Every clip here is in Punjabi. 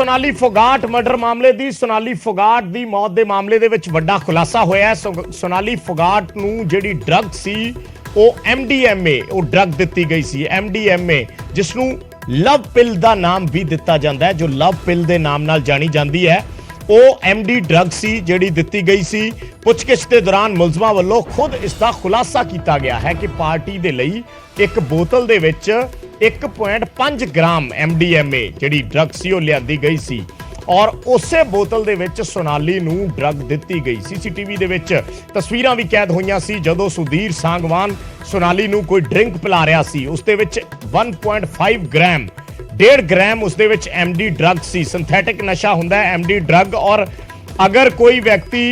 सोनाली फोगाट मर्डर मामले दी सोनाली फोगाट दी मौत दे मामले दे विच वड्डा खुलासा होया है। सोनाली फोगाट नूं जिहड़ी ड्रग सी ਉਹ MDMA ਉਹ ਡਰਗ ਦਿੱਤੀ ਗਈ ਸੀ। MDMA ਜਿਸ ਨੂੰ ਲਵ ਪਿਲ ਦਾ ਨਾਮ ਵੀ ਦਿੱਤਾ ਜਾਂਦਾ ਹੈ, ਜੋ ਲਵ ਪਿਲ ਦੇ ਨਾਮ ਨਾਲ ਜਾਣੀ ਜਾਂਦੀ ਹੈ, ਉਹ MD ਡਰਗ ਸੀ ਜਿਹੜੀ ਦਿੱਤੀ ਗਈ ਸੀ। ਪੁੱਛਗਿੱਛ ਦੇ ਦੌਰਾਨ ਮੁਲਜ਼ਮਾਂ ਵੱਲੋਂ ਖੁਦ ਇਸ ਦਾ ਖੁਲਾਸਾ ਕੀਤਾ ਗਿਆ ਹੈ ਕਿ ਪਾਰਟੀ ਦੇ ਲਈ ਇੱਕ ਬੋਤਲ ਦੇ ਵਿੱਚ 1.5 ਗ੍ਰਾਮ MDMA ਜਿਹੜੀ ਡਰਗ ਸੀ ਉਹ ਲਿਆਂਦੀ ਗਈ ਸੀ और उसे बोतल दे विच सोनाली नूं ड्रग दित्ती गई। CCTV दे विच तस्वीरां भी कैद होईयां सी जदों सुधीर सांगवान सोनाली नूं कोई ड्रिंक पिला रिहा सी। उस दे विच 1.5 ग्राम 1.5 ग्राम उस दे विच MD ड्रग सी। सिंथेटिक नशा हुंदा है MD ड्रग, और अगर कोई व्यक्ति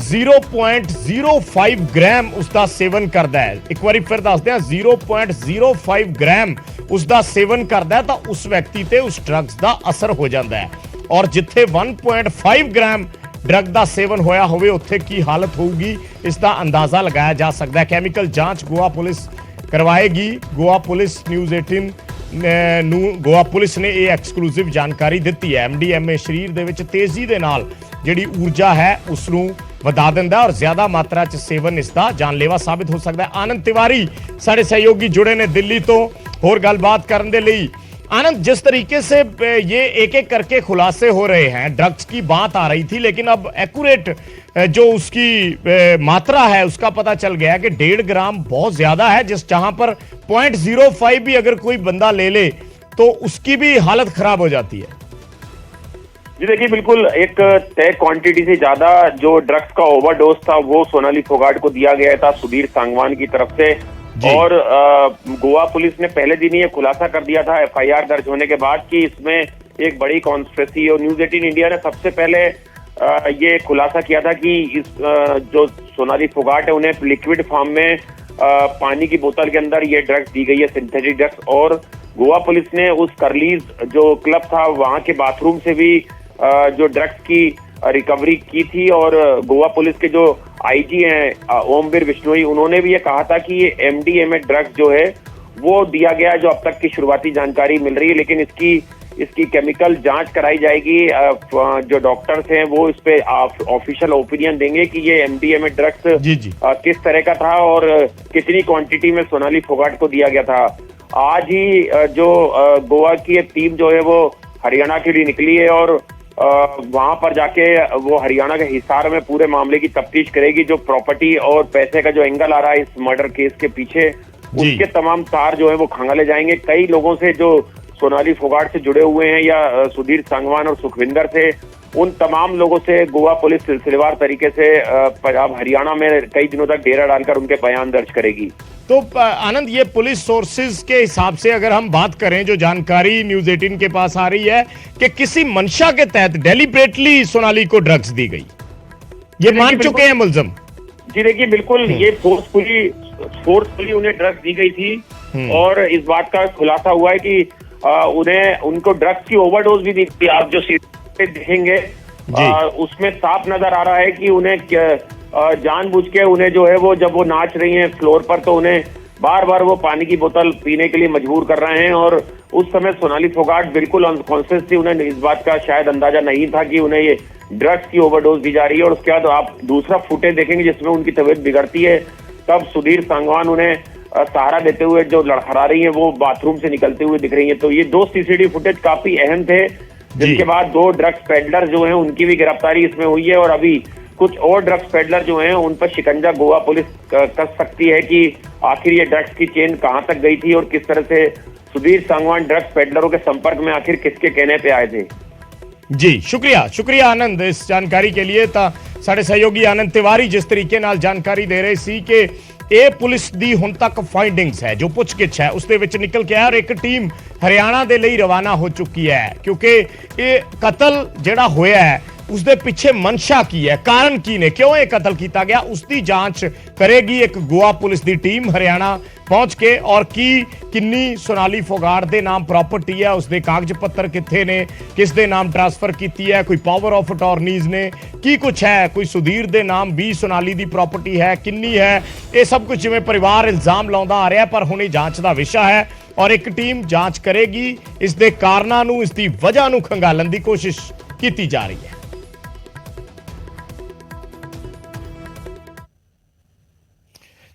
0.05 ग्राम उसका सेवन करता है, एक बार फिर दसदे 0.05 ग्राम उसका सेवन करता है, तो उस व्यक्ति ते उस ड्रग्स का असर हो जाता है। और जिथे 1.5 ग्राम ड्रग का सेवन होया होवे उत्थे की हालत होगी इसका अंदाजा लगाया जा सकता है। कैमिकल जांच गोवा पुलिस करवाएगी। Goa police news 18 Goa police ने ये एक्सक्लूसिव जानकारी दी है। MDMA शरीर दे विच तेजी दे नाल जिहड़ी ऊर्जा है उसनूं वधा दिंदा और ज्यादा मात्रा च सेवन इसका जानलेवा साबित हो सकता है। आनंद तिवारी साडे सहयोगी जुड़े ने दिल्ली तो होर गलबात करन दे लई। आनंद, जिस तरीके से ये एक एक करके खुलासे हो रहे हैं, ड्रग्स की बात आ रही थी लेकिन अब एक्यूरेट जो उसकी मात्रा है उसका पता चल गया है कि 1.5 ग्राम बहुत ज्यादा है, जिस जहां पर 0.05 भी अगर कोई बंदा ले ले तो उसकी भी हालत खराब हो जाती है। जी देखिए, बिल्कुल एक तय क्वांटिटी से ज्यादा जो ड्रग्स का ओवरडोज था वो सोनाली फोगाट को दिया गया था सुधीर सांगवान की तरफ से। और गोवा पुलिस ने पहले दिन ही ये खुलासा कर दिया था FIR दर्ज होने के बाद कि इसमें एक बड़ी कॉन्स्पिरेसी, और न्यूज़ 18 इंडिया ने सबसे पहले ये खुलासा किया था कि इस जो सोनाली फोगाट है उन्हें लिक्विड फॉर्म में पानी की बोतल के अंदर ये ड्रग्स दी गई है, सिंथेटिक ड्रग्स। और गोवा पुलिस ने उस करलीज जो क्लब था वहां के बाथरूम से भी जो ड्रग्स की रिकवरी की थी। और गोवा पुलिस के जो IG हैं ओमवीर बिश्नोई, उन्होंने भी ये कहा था कि ये MDMA ड्रग्स जो है वो दिया गया है, जो अब तक की शुरुआती जानकारी मिल रही है, लेकिन इसकी केमिकल जांच कराई जाएगी। जो डॉक्टर्स हैं वो इस पे ऑफिशियल ओपिनियन देंगे कि ये MDMA ड्रग्स किस तरह का था और कितनी क्वांटिटी में सोनाली फोगाट को दिया गया था। आज ही जो गोवा की एक टीम जो है वो हरियाणा के लिए निकली है और वहां पर जाके वो हरियाणा के हिसार में पूरे मामले की तफ्तीश करेगी। जो प्रॉपर्टी और पैसे का जो एंगल आ रहा है इस मर्डर केस के पीछे, उसके तमाम तार जो है वो खंगाले जाएंगे। कई लोगों से जो सोनाली फोगाट से जुड़े हुए हैं या सुधीर सांगवान और सुखविंदर से, उन तमाम लोगों से गोवा पुलिस सिलसिलेवार तरीके से पंजाब हरियाणा में कई दिनों तक डेरा डालकर उनके बयान दर्ज करेगी। तो आनंद, ये पुलिस सोर्सेज के हिसाब से अगर हम बात करें, जो जानकारी न्यूज़ 18 के पास आ रही है कि किसी मंशा के तहत डेलिबरेटली सोनाली को ड्रग्स दी गई, ये मान चुके हैं मुलजिम। जी देखिए, बिल्कुल ये फोर्सफुली उन्हें ड्रग्स दी गई थी और इस बात का खुलासा हुआ है कि उनको ड्रग्स की ओवरडोज भी दी थी। आप जो देखेंगे उसमें साफ नजर आ रहा है कि उन्हें जानबूझ के उन्हें जो है वो जब वो नाच रही हैं फ्लोर पर तो उन्हें बार बार वो पानी की बोतल पीने के लिए मजबूर कर रहे हैं। और उस समय सोनाली फोगाट बिल्कुल अनकॉन्शियस थी, उन्हें इस बात का शायद अंदाजा नहीं था कि उन्हें ये ड्रग्स की ओवरडोज दी जा रही है। और उसके बाद आप दूसरा फुटेज देखेंगे जिसमें उनकी तबीयत बिगड़ती है, तब सुधीर सांगवान उन्हें सहारा देते हुए जो लड़खड़ा रही है वो बाथरूम से निकलते हुए दिख रही है। तो ये 2 CCTV फुटेज काफी अहम थे, जिसके बाद 2 ड्रग्स पेडलर जो है उनकी भी गिरफ्तारी इसमें हुई है। और अभी कुछ और ड्रग्स पेडलर जो हैं उन पर शिकंजा गोवा पुलिस कस सकती है कि आखिर ये ड्रग्स की चेन कहां तक गई थी और किस तरह से सुधीर सांगवान ड्रग्स पेडलरों के संपर्क में आखिर किसके कहने पे आए थे। जी शुक्रिया आनंद इस जानकारी के लिए। साडे सहयोगी आनंद तिवारी जिस तरीके नाल जानकारी दे रहे सी कि ਇਹ ਪੁਲਿਸ ਦੀ ਹੁਣ ਤੱਕ ਫਾਈਂਡਿੰਗਸ ਹੈ, ਜੋ ਪੁੱਛਗਿੱਛ ਹੈ ਉਸ ਦੇ ਵਿੱਚ ਨਿਕਲ ਕੇ ਆਇਆ, ਔਰ ਇੱਕ ਟੀਮ ਹਰਿਆਣਾ ਦੇ ਲਈ ਰਵਾਨਾ ਹੋ ਚੁੱਕੀ ਹੈ ਕਿਉਂਕਿ ਇਹ ਕਤਲ ਜਿਹੜਾ ਹੋਇਆ ਹੈ उसके पिछे मंशा की है, कारण की ने, क्यों यह कतल किया गया, उसकी जांच करेगी एक गोवा पुलिस की टीम हरियाणा पहुंच के। और किन्नी सोनाली फोगाट के नाम प्रॉपर्टी है, उसके कागज पत्र कितने ने, किस दे नाम ट्रांसफर की है, कोई पावर ऑफ अटॉर्नीज ने की कुछ है, कोई सुधीर के नाम भी सोनाली की प्रॉपर्टी है, किन्नी है, ये सब कुछ जिवें परिवार इल्जाम लाउंदा आ रहा है। पर हुण जांच का विषय है, और एक टीम जांच करेगी। इस दे कारनां नूं, इस दी वजह नूं खंगालण दी कोशिश की जा रही है।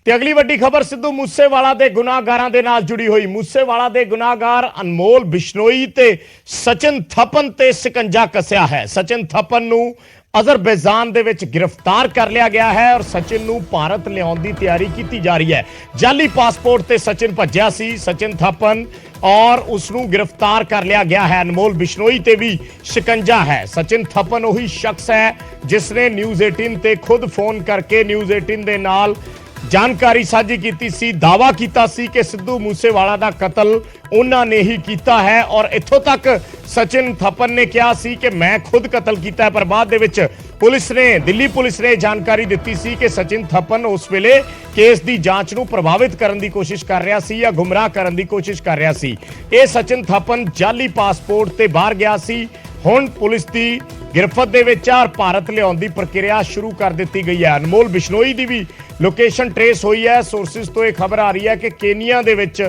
ਤੇ ਅਗਲੀ ਵੱਡੀ ਖਬਰ ਸਿੱਧੂ ਮੂਸੇਵਾਲਾ ਦੇ ਗੁਨਾਹਗਾਰਾਂ ਦੇ ਨਾਲ ਜੁੜੀ ਹੋਈ। ਮੂਸੇਵਾਲਾ ਦੇ ਗੁਨਾਹਗਾਰ ਅਨਮੋਲ ਬਿਸ਼ਨੋਈ ਤੇ ਸਚਿਨ ਥਪਨ ਤੇ ਸਿਕੰਜਾ ਕੱਸਿਆ ਹੈ। ਸਚਿਨ ਥਪਨ ਨੂੰ ਅਜ਼ਰਬੈਜਾਨ ਦੇ ਵਿੱਚ ਗ੍ਰਿਫਤਾਰ ਕਰ ਲਿਆ ਗਿਆ ਹੈ ਔਰ ਸਚਿਨ ਨੂੰ ਭਾਰਤ ਲਿਆਉਣ ਦੀ ਤਿਆਰੀ ਕੀਤੀ ਜਾ ਰਹੀ ਹੈ। ਜਾਲੀ ਪਾਸਪੋਰਟ ਤੇ ਸਚਿਨ ਭੱਜਿਆ ਸੀ ਸਚਿਨ ਥਪਨ और उसनू गिरफ्तार कर लिया गया है। अनमोल बिश्नोई ते भी शिकंजा है। सचिन थपन वही शख्स है जिसने न्यूज़ 18 ते खुद फोन करके न्यूज़ 18 दे नाल जानकारी साझी की सी, दावा किया सी कि सिद्धू मूसेवाला दा कतल उन्हां ने ही किया है और इत्थों तक सचिन थपन ने कहा सी कि मैं खुद कतल किया है। पर बाद दे विच पुलिस ने, दिल्ली पुलिस ने जानकारी दी सी कि सचिन थपन उस वेले केस की जांच नूं प्रभावित करने की कोशिश कर रहा सी या गुमराह करने की कोशिश कर रहा सी। ये सचिन थपन जाली पासपोर्ट ते बाहर गया सी। हुण पुलिस की गिरफ्त दे विच और भारत लियाउण दी प्रक्रिया शुरू कर दी गई है। अनमोल बिश्नोई की भी लोकेशन ट्रेस हुई है। सोर्सिस तो यह खबर आ रही है कि केनिया दे विच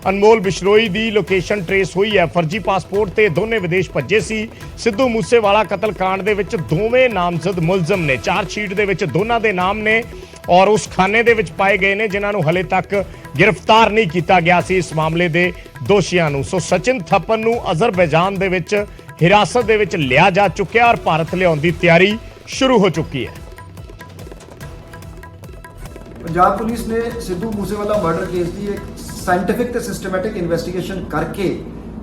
अनमोल बिश्नोई की लोकेशन ट्रेस हुई है। फर्जी पासपोर्ट ते दोने विदेश भज्जे सी। सिद्धू मूसेवाला कतल कांड दे विच दोवें नामजद मुलजम ने। चार्जशीट दे विच दोनां दे नाम ने और उस खाने दे विच पाए गए ने जिन्हां नूं हले तक गिरफ्तार नहीं किया गया सी इस मामले दे दोषियां नूं। सो सचिन थपन नूं अज़रबैजान दे विच हिरासत दे विच लिया जा चुक्या और भारत लियाउण दी तैयारी शुरू हो चुकी है। पंजाब पुलिस ने सिद्धू मूसेवाला मर्डर केस की एक साइंटिफिक ते सिस्टमैटिक इन्वेस्टिगेशन करके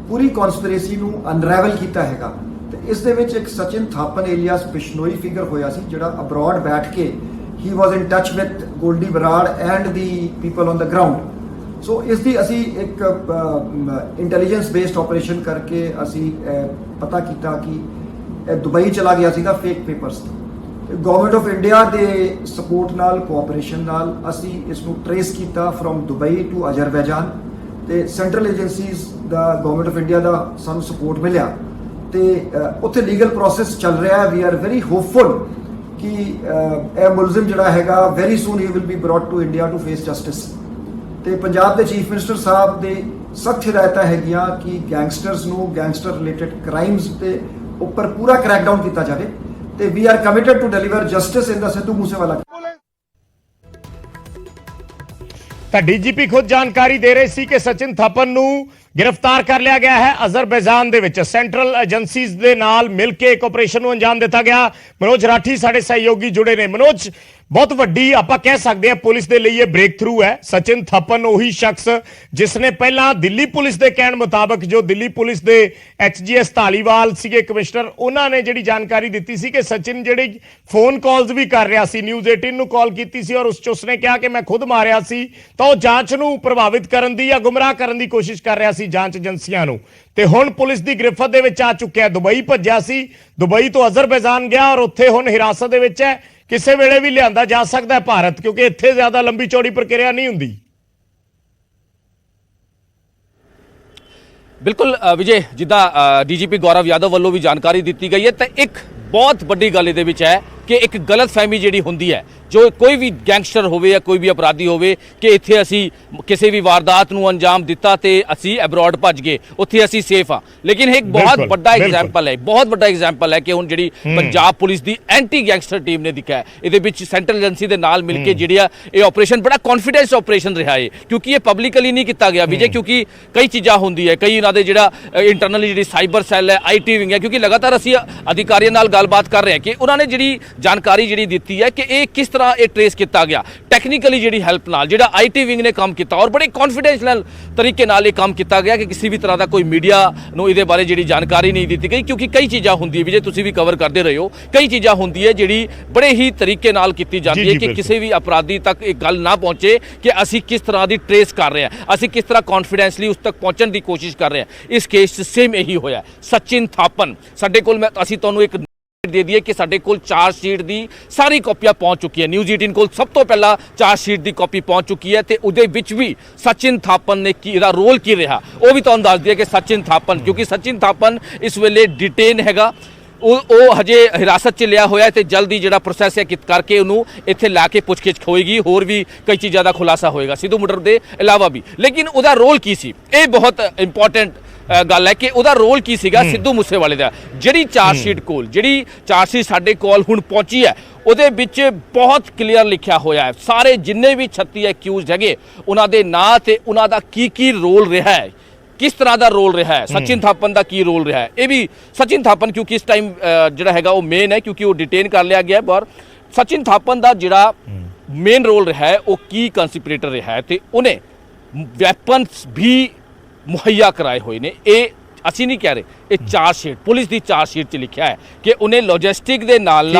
पूरी कॉन्स्पिरेसी नूं अनरैवल किया हैगा। ते इस दे विच एक सचिन थापन एलियास बिश्नोई फिगर होया सी जिहड़ा अब्रॉड बैठ के ही was in touch with Goldy Brar and the people on the ground. So इस दी असी एक इंटैलीजेंस बेस्ड ऑपरेशन करके असी पता किया कि दुबई चला गया सीगा fake papers. Government of India के सपोर्ट नाल कोऑपरेशन नाल असी इसनूं ट्रेस किया फ्रॉम दुबई टू अजरबैजान। ते सेंट्रल एजेंसीज दा गवर्नमेंट ऑफ इंडिया का सानूं सपोर्ट मिलिया ते उत्थे लीगल प्रोसैस चल रहा है। वी आर वेरी होपफुल कि यह मुलजिम जिहड़ा हैगा वेरी सून ही will be brought to India to face justice. ते पंजाब के चीफ मिनिस्टर साहब दे सख्त हिदायतां हैगियां कि गैंगस्टर्स नूं गैंगस्टर रिलेटेड क्राइम्स के उपर पूरा क्रैकडाउन किया जाए। ਤੇ we are committed to deliver justice in the Sidhu Moosewala. ਤਾਂ ਡੀਜੀਪੀ ਖੁਦ ਜਾਣਕਾਰੀ ਦੇ ਰਹੇ ਸੀ ਕਿ ਸਚਿਨ ਥਪਨ ਨੂੰ गिरफ्तार कर लिया गया है अजरबैजान दे विच। सेंट्रल एजेंसीज दे नाल मिल के एक ऑपरेशन नूं अंजाम दिता गया। मनोज राठी साडे सहयोगी जुड़े ने। मनोज, बहुत वड्डी आपां कह सकते हैं पुलिस दे लई ब्रेक थ्रू है। सचिन थपन उही शख्स जिसने पहला दिल्ली पुलिस के कहण मुताबक, जो दिल्ली पुलिस के HGS धालीवाल सीगे कमिश्नर, उन्होंने जिहड़ी जानकारी दी सी कि सचिन जिहड़ी फोन कॉल्स भी कर रहा सी, न्यूज़ 18 नूं कॉल की सी और उस च उसने कहा कि मैं खुद मारिया सी, तो जांच नूं प्रभावित करन दी या गुमराह करन दी कोशिश कर रहा सी जांच एजेंसियां नूं। ते हुण पुलिस की गिरफ्त दे विच आ चुक्या। दुबई भज्जिया सी, दुबई तो अजरबैजान गया और उत्थे हुण हिरासत दे विच है। किसी वेले भी लिआंदा जा सकता है भारत, क्योंकि इत्थे ज्यादा लंबी चौड़ी प्रक्रिया नहीं हुंदी। बिल्कुल विजय, जिद्दां DGP गौरव यादव वालों भी जानकारी दी गई है, तो एक बहुत बड़ी गल इहदे विच है कि एक गलत फहमी जिहड़ी हुंदी है, जो कोई भी गैंगस्टर होवे या कोई भी अपराधी होवे कि इत्थे असी किसी भी वारदात नूं अंजाम दिता ते असी अब्रॉड भज गए, उत्थे असी सेफ हाँ। लेकिन एक बहुत बड़ा एग्जाम्पल है, बहुत बड़ा एग्जाम्पल है कि हुण जिहड़ी पंजाब पुलिस की एंटी गैंगस्टर टीम ने दिखा है, इहदे विच सेंट्रल एजेंसी दे नाल मिल के जिहड़ी ये ऑपरेशन बड़ा कॉन्फिडेंस ऑपरेशन रहा है, क्योंकि ये पब्लिकली नहीं किया गया विजय, क्योंकि कई चीज़ां होंदी है, कई इन्हां दे जिहड़ा इंटरनली जिहड़ी साइबर सैल है, IT विंग है, क्योंकि लगातार असी अधिकारियों नाल गलबात कर रहे हैं कि उन्होंने जिहड़ी जानकारी जिहड़ी दित्ती है कि ये किस तरह ये ट्रेस किया गया, टैक्नीकली जिहड़ी हेल्प नाल जिहड़ा IT विंग ने काम किया और बड़े कॉन्फिडेंस नाल तरीके नाल ये काम किया गया कि किसी भी तरह का कोई मीडिया नूं इहदे बारे जिहड़ी जानकारी नहीं दी गई, क्योंकि कई चीज़ां होंदी विजय, तुसीं भी कवर करते रहे हो, कई चीज़ां होंदी है जिहड़ी बड़े ही तरीके नाल कीती जाती है कि किसी भी अपराधी तक एक गल ना पहुंचे कि असी किस तरह की ट्रेस कर रहे हैं, असी किस तरह कॉन्फिडेंसली उस तक पहुंचने की कोशिश कर रहे हैं। इस केस सेम यही होया। सचिन थापन साडे कोल, मैं असी तुहानूं एक दे दिए कि साडे कोल चार्जशीट दी सारी कॉपियां पहुंच चुकी है। न्यूज़ 18 कोल सब तो पहला चार्जशीट दी कॉपी पहुंच चुकी है ते उहदे विच भी सचिन थापन ने की इहदा रोल की रहा वो भी तुहानूं दस दिया कि सचिन थापन, क्योंकि सचिन थापन इस वेले डिटेन हैगा, ਉਹ ਹਜੇ ਹਿਰਾਸਤ 'ਚ ਲਿਆ ਹੋਇਆ ਤੇ ਜਲਦੀ ਜਿਹੜਾ ਪ੍ਰੋਸੈਸ ਹੈ ਕਰਕੇ ਉਹਨੂੰ ਇੱਥੇ ਲਾ ਕੇ ਪੁੱਛਗਿੱਛ ਹੋਏਗੀ, ਹੋਰ ਵੀ ਕਈ ਚੀਜ਼ਾਂ ਦਾ ਖੁਲਾਸਾ ਹੋਏਗਾ ਸਿੱਧੂ ਮੂਸੇਵਾਲੇ ਦੇ ਇਲਾਵਾ ਵੀ। ਲੇਕਿਨ ਉਹਦਾ ਰੋਲ ਕੀ ਸੀ, ਇਹ ਬਹੁਤ ਇੰਪੋਰਟੈਂਟ ਗੱਲ ਹੈ ਕਿ ਉਹਦਾ ਰੋਲ ਕੀ ਸੀਗਾ ਸਿੱਧੂ ਮੂਸੇਵਾਲੇ ਦਾ। ਜਿਹੜੀ ਚਾਰਜਸ਼ੀਟ ਸਾਡੇ ਕੋਲ ਹੁਣ ਪਹੁੰਚੀ ਹੈ ਉਹਦੇ ਵਿੱਚ ਬਹੁਤ ਕਲੀਅਰ ਲਿਖਿਆ ਹੋਇਆ ਹੈ ਸਾਰੇ ਜਿੰਨੇ ਵੀ 36 ਐਕਿਊਜ਼ਡ ਹੈਗੇ ਉਹਨਾਂ ਦੇ ਨਾਂ ਤੇ ਉਹਨਾਂ ਦਾ ਕੀ ਰੋਲ ਰਿਹਾ ਹੈ, किस तरह का रोल रहा है, सचिन थापन का की रोल रहा है। ये भी सचिन थापन क्योंकि इस टाइम जोड़ा है वो मेन है क्योंकि वो डिटेन कर लिया गया है, और सचिन थापन का जोड़ा मेन रोल रहा है वो की कंसिपरेटर रहा है तो उन्हें वैपन्स भी मुहैया कराए हुए ने। ये असी नहीं कह रहे, ये चार्जशीट पुलिस की चार्जशीट च लिखा है कि उन्हें लॉजिस्टिक के नाल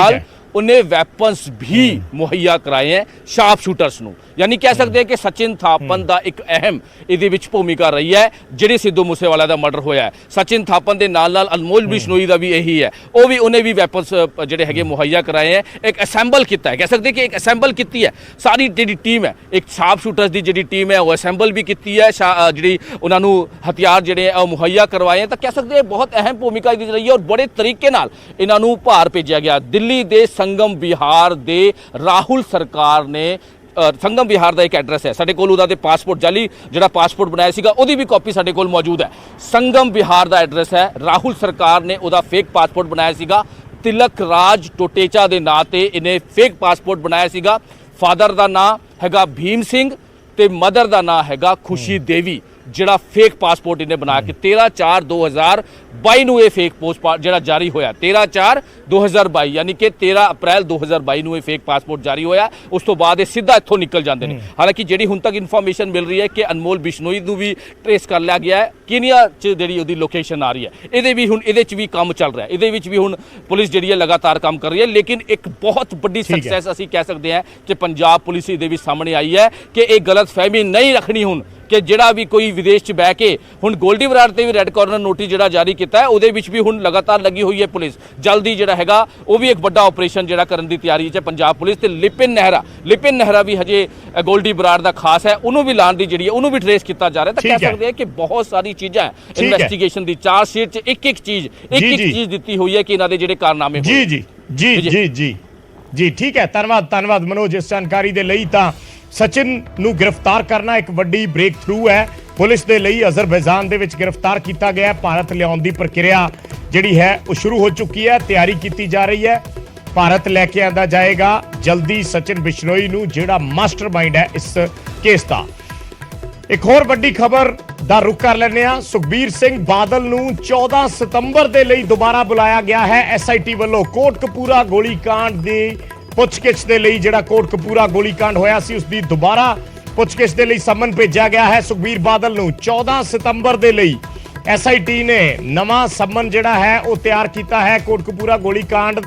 उन्हें वैपन्स भी मुहैया कराए हैं शार्प शूटर्स ਨੂੰ, यानी कह सकते हैं कि सचिन थापन का एक अहम ਇਹਦੇ ਵਿੱਚ ਭੂਮਿਕਾ ਰਹੀ ਹੈ ਜਿਹੜੀ ਸਿੱਧੂ ਮੂਸੇਵਾਲਾ ਦਾ ਮਰਡਰ ਹੋਇਆ ਹੈ। ਸਚਿਨ ਥਾਪਨ ਦੇ ਨਾਲ ਅਨਮੋਲ ਬਿਸ਼ਨੋਈ ਦਾ ਵੀ ਇਹੀ ਹੈ, ਉਹ ਵੀ ਉਹਨੇ ਵੀ ਵੈਪਨਸ ਜਿਹੜੇ ਹੈਗੇ ਮੁਹੱਈਆ ਕਰਾਏ ਹੈ, ਇੱਕ ਅਸੈਂਬਲ ਕੀਤਾ ਹੈ, ਕਹਿ ਸਕਦੇ ਕਿ ਇੱਕ ਅਸੈਂਬਲ ਕੀਤੀ ਹੈ ਸਾਰੀ ਜਿਹੜੀ ਟੀਮ ਹੈ, ਇੱਕ ਸ਼ਾਰਪ ਸ਼ੂਟਰਸ ਦੀ ਜਿਹੜੀ ਟੀਮ ਹੈ ਉਹ ਅਸੈਂਬਲ ਵੀ ਕੀਤੀ ਹੈ, ਜਿਹੜੀ ਉਹਨਾਂ ਨੂੰ ਹਥਿਆਰ ਜਿਹੜੇ ਆ ਉਹ ਮੁਹੱਈਆ ਕਰਵਾਏ ਹੈ। ਤਾਂ ਕਹਿ ਸਕਦੇ ਬਹੁਤ ਅਹਿਮ ਭੂਮਿਕਾ ਇਹਦੀ ਰਹੀ ਹੈ ਔਰ ਬੜੇ ਤਰੀਕੇ ਨਾਲ ਇਹਨਾਂ ਨੂੰ ਭਾਰ ਭੇਜਿਆ ਗਿਆ। ਦਿੱਲੀ ਦੇ ਸੰਗਮ ਵਿਹਾਰ ਦੇ ਰਾਹੁਲ ਸਰਕਾਰ ਨੇ ਸੰਗਮ ਵਿਹਾਰ ਦਾ ਇੱਕ ਐਡਰੈਸ ਹੈ ਸਾਡੇ ਕੋਲ, ਉਹਦਾ ਤੇ ਪਾਸਪੋਰਟ ਜਾਲੀ ਜਿਹੜਾ ਪਾਸਪੋਰਟ ਬਣਾਇਆ ਸੀਗਾ ਉਹਦੀ ਵੀ ਕਾਪੀ ਸਾਡੇ ਕੋਲ ਮੌਜੂਦ ਹੈ। ਸੰਗਮ ਵਿਹਾਰ ਦਾ ਐਡਰੈਸ ਹੈ, ਰਾਹੁਲ ਸਰਕਾਰ ਨੇ ਉਹਦਾ ਫੇਕ ਪਾਸਪੋਰਟ ਬਣਾਇਆ ਸੀਗਾ, ਤਿਲਕ ਰਾਜ ਟੋਟੇਚਾ ਦੇ ਨਾਂ ਤੇ ਇਹਨੇ ਫੇਕ ਪਾਸਪੋਰਟ ਬਣਾਇਆ ਸੀਗਾ। ਫਾਦਰ ਦਾ ਨਾਂ ਹੈਗਾ ਭੀਮ ਸਿੰਘ ਤੇ ਮਦਰ ਦਾ ਨਾਂ ਹੈਗਾ ਖੁਸ਼ੀ ਦੇਵੀ, ਜਿਹੜਾ ਫੇਕ ਪਾਸਪੋਰਟ ਇਹਨੇ ਬਣਾ ਕੇ 13/4/2022 ਨੂੰ ਇਹ ਫੇਕ ਪਾਸਪੋਰਟ ਜਿਹੜਾ ਜਾਰੀ ਹੋਇਆ 13/4/2022 ਯਾਨੀ ਕਿ 13 ਅਪ੍ਰੈਲ 2022 ਨੂੰ ਇਹ ਫੇਕ ਪਾਸਪੋਰਟ ਜਾਰੀ ਹੋਇਆ। ਉਸ ਤੋਂ ਬਾਅਦ ਇਹ ਸਿੱਧਾ ਇੱਥੋਂ ਨਿਕਲ ਜਾਂਦੇ ਨੇ। ਹਾਲਾਂਕਿ ਜਿਹੜੀ ਹੁਣ ਤੱਕ ਇਨਫੋਰਮੇਸ਼ਨ ਮਿਲ ਰਹੀ ਹੈ ਕਿ ਅਨਮੋਲ ਬਿਸ਼ਨੋਈ ਨੂੰ ਵੀ ਟ੍ਰੇਸ ਕਰ ਲਿਆ ਗਿਆ ਹੈ, ਕੀਨੀਆ 'ਚ ਜਿਹੜੀ ਉਹਦੀ ਲੋਕੇਸ਼ਨ ਆ ਰਹੀ ਹੈ। ਇਹਦੇ 'ਚ ਵੀ ਕੰਮ ਚੱਲ ਰਿਹਾ, ਇਹਦੇ ਵਿੱਚ ਵੀ ਹੁਣ ਪੁਲਿਸ ਜਿਹੜੀ ਹੈ ਲਗਾਤਾਰ ਕੰਮ ਕਰ ਰਹੀ ਹੈ। ਲੇਕਿਨ ਇੱਕ ਬਹੁਤ ਵੱਡੀ ਸਕਸੈਸ ਅਸੀਂ ਕਹਿ ਸਕਦੇ ਹਾਂ ਕਿ ਪੰਜਾਬ ਪੁਲਿਸ ਇਹਦੇ ਵਿੱਚ ਸਾਹਮਣੇ ਆਈ ਹੈ ਕਿ ਇਹ ਗਲਤਫਹਿਮੀ ਨਹੀਂ ਰੱਖਣੀ ਹੁਣ ਕਿ ਜਿਹੜਾ ਵੀ ਕੋਈ ਵਿਦੇਸ਼ 'ਚ ਬਹਿ ਕੇ ਹੁਣ ਗੋਲਡੀ ਬਰਾੜ ਤੇ ਵੀ ਰੈੱਡ ਕਾਰਨਰ ਨੋਟਿਸ ਜਿਹੜਾ ਜਾਰੀ ਕੀਤਾ ਹੈ ਉਹਦੇ ਵਿੱਚ ਵੀ ਹੁਣ ਲਗਾਤਾਰ ਲੱਗੀ ਹੋਈ ਹੈ ਪੁਲਿਸ। ਜਲਦੀ ਜਿਹੜਾ ਹੈਗਾ ਉਹ ਵੀ ਇੱਕ ਵੱਡਾ ਆਪਰੇਸ਼ਨ ਜਿਹੜਾ ਕਰਨ ਦੀ ਤਿਆਰੀ 'ਚ ਪੰਜਾਬ ਪੁਲਿਸ। ਤੇ ਲਿਪਿਨ ਨਹਿਰਾ ਵੀ ਹਜੇ ਗੋਲਡੀ ਬਰਾੜ ਦਾ ਖਾਸ ਹੈ, ਉਹਨੂੰ ਵੀ ਲਾਣ ਦੀ ਜਿਹੜੀ ਹੈ ਉਹਨੂੰ ਵੀ ਟ੍ਰੇਸ ਕੀਤਾ ਜਾ ਰਿਹਾ। ਤਾਂ ਕਹਿ ਸਕਦੇ ਹਾਂ ਕਿ ਬਹੁਤ ਸਾਰੀ ਚੀਜ਼ਾਂ ਇਨਵੈਸਟੀਗੇਸ਼ਨ ਦੀ ਚਾਰਜ ਸ਼ੀਟ 'ਚ ਇੱਕ ਚੀਜ਼ ਦਿੱਤੀ ਹੋਈ ਹੈ ਕਿ ਇਹਨਾਂ ਦੇ ਜਿਹੜੇ ਕਾਰਨਾਮੇ ਹੋਏ। ਜੀ ਠੀਕ ਹੈ, ਧੰਨਵਾਦ ਮਨੋਜ ਇਸ ਜਾਣਕਾਰੀ ਦੇ ਲਈ। ਤਾਂ ਸਚਿਨ ਨੂੰ ਗ੍ਰਿਫਤਾਰ ਕਰਨਾ ਇੱਕ ਵੱਡੀ ਬ੍ਰੇਕ ਥਰੂ ਹੈ ਪੁਲਿਸ ਦੇ ਲਈ। ਅਜ਼ਰਬੈਜਾਨ ਦੇ ਵਿੱਚ ਗ੍ਰਿਫਤਾਰ ਕੀਤਾ ਗਿਆ, ਭਾਰਤ ਲਿਆਉਣ ਦੀ ਪ੍ਰਕਿਰਿਆ ਜਿਹੜੀ ਹੈ ਉਹ ਸ਼ੁਰੂ ਹੋ ਚੁੱਕੀ ਹੈ, ਤਿਆਰੀ ਕੀਤੀ ਜਾ ਰਹੀ ਹੈ। ਭਾਰਤ ਲੈ ਕੇ ਆਂਦਾ ਜਾਏਗਾ ਜਲਦੀ ਸਚਿਨ ਬਿਸ਼ਨੋਈ ਨੂੰ ਜਿਹੜਾ ਮਾਸਟਰਮਾਈਂਡ ਹੈ ਇਸ ਕੇਸ ਦਾ। ਇੱਕ ਹੋਰ ਵੱਡੀ ਖਬਰ ਦਾ ਰੁਖ ਕਰ ਲੈਂਦੇ ਹਾਂ। ਸੁਖਬੀਰ ਸਿੰਘ ਬਾਦਲ ਨੂੰ 14 ਸਤੰਬਰ ਦੇ ਲਈ ਦੁਬਾਰਾ ਬੁਲਾਇਆ ਗਿਆ ਹੈ ਐਸਆਈਟੀ ਵੱਲੋਂ। ਕੋਟਕਪੂਰਾ ਗੋਲੀकांड ਦੀ ਪੁੱਛਗਿੱਛ ਦੇ ਲਈ ਜਿਹੜਾ ਕੋਟਕਪੂਰਾ ਗੋਲੀकांड ਹੋਇਆ ਸੀ ਉਸ ਦੀ ਦੁਬਾਰਾ ਪੁੱਛਗਿੱਛ ਦੇ ਲਈ ਸਮਨ ਭੇਜਿਆ ਗਿਆ ਹੈ ਸੁਖਬੀਰ ਬਾਦਲ ਨੂੰ 14 ਸਤੰਬਰ ਦੇ ਲਈ। ਐਸਆਈਟੀ ਨੇ ਨਵਾਂ ਸਮਨ ਜਿਹੜਾ ਹੈ ਉਹ ਤਿਆਰ ਕੀਤਾ ਹੈ। ਕੋਟਕਪੂਰਾ ਗੋਲੀकांड